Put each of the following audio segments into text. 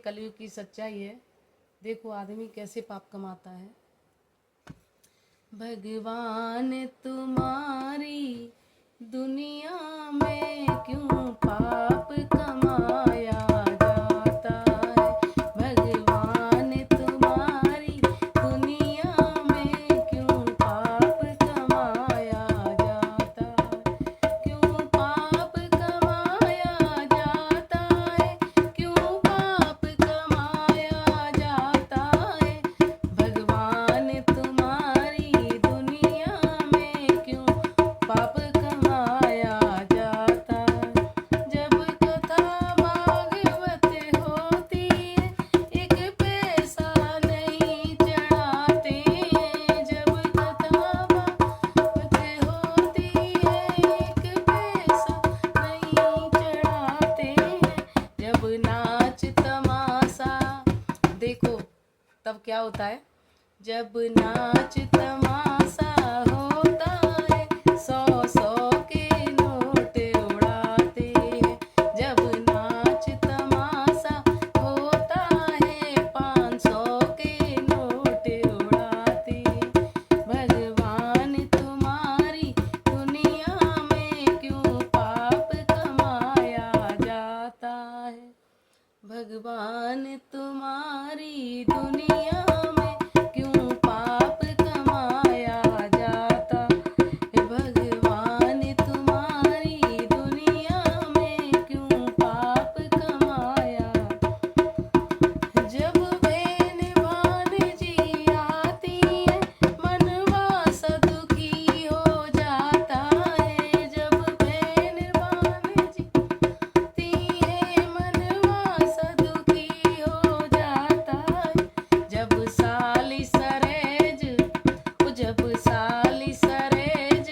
कलयुग की सच्चाई है। देखो आदमी कैसे पाप कमाता है। भगवान तुम्हारी दुनिया में क्यों पाप कमाया जाता है। भगवान तुम्हारी दुनिया में क्यों पाप कमाया जाता है। क्यों पाप कमाया जाता है। क्यों पाप कमाया जाता है। भगवान तुम्हारी दुनिया में क्यों पाप कमाया जाता है। जब कथा भागवत होती है एक पैसा नहीं चढ़ाते हैं। जब कथा भागवत होती है एक पैसा नहीं चढ़ाते हैं। जब नाच तमाशा देखो तब क्या होता है। जब नाच तमाशा होता है 100-100 के नोट उड़ाते हैं। जब नाच तमाशा होता है 500 के नोट उड़ाते हैं। भगवान तुम्हारी दुनिया में क्यों पाप कमाया जाता है। भगवान तुम्हारी दुनिया में क्यों पाप कमाया जाता है। भगवान तुम्हारी दुनिया में क्यों पाप कमाया। जब बहन भांजी आती है मनवा दुखी हो जाता है। जब बहन भांजी आती है मनवा दुखी हो जाता है। जब साली सरेज जब साली सरेज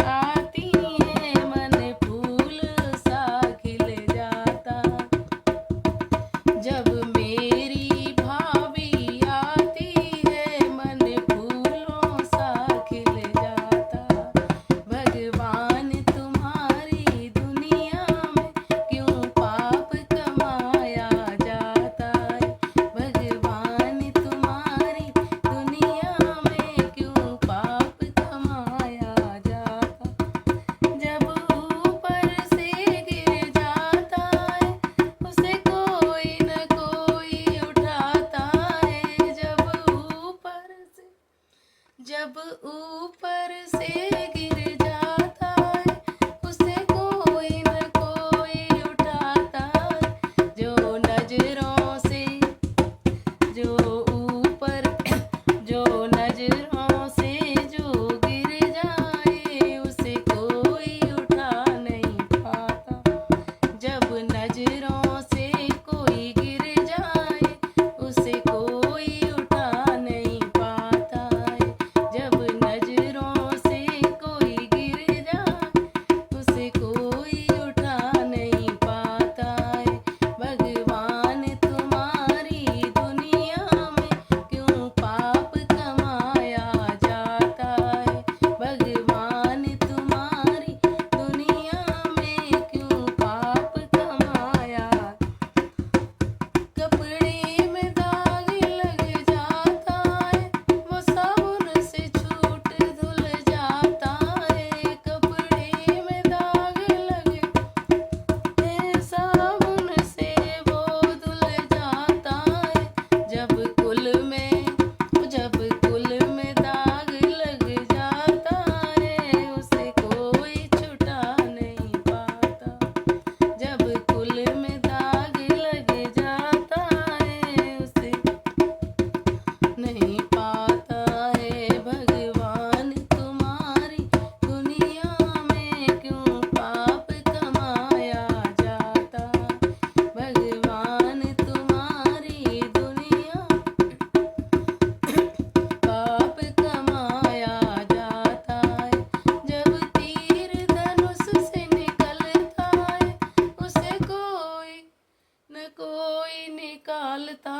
आती है मन फूल सा खिल जाता। जब मेरी भाभी आती है मन फूलों सा खिल जाता। भगवान तुम्हारी दुनिया में क्यों पाप कमाया जाता है। भगवान तुम्हारी दुनिया में क्यों पाप कमाया जाता। जब ऊपर से गिर जाता है उसे कोई न कोई उठाता है। जब ऊपर से गिर जाता है उसे कोई न कोई उठाता है। जो नजरों से जो ऊपर जो नजरों से जो गिर जाए उसे कोई उठा नहीं पाता। जब नजरों से कोई गिर जाए उसे कोई उठा नहीं पाता है। जब नजरों से कोई गिर जाए उसे कोई उठा नहीं पाता है। भगवान तुम्हारी दुनिया में क्यों पाप कमाया जाता है। भगवान तुम्हारी दुनिया में क्यों पाप कमाया। कपड़े में दाग लग जाता है वो साबुन से छूट धुल जाता है। कपड़े में दाग लगे साबुन से वो धुल जाता है। जब कुल में दाग लग जाता है उसे कोई छुटा नहीं पाता। जब कुल में दाग लग जाता है उसे नहीं पाता है। भगवान तुम्हारी दुनिया में क्यों पाप कमाया जाता। भगवान तुम्हारी दुनिया पाप कमाया जाता है। जब तीर धनुष से निकलता है उसे कोई न कोई निकालता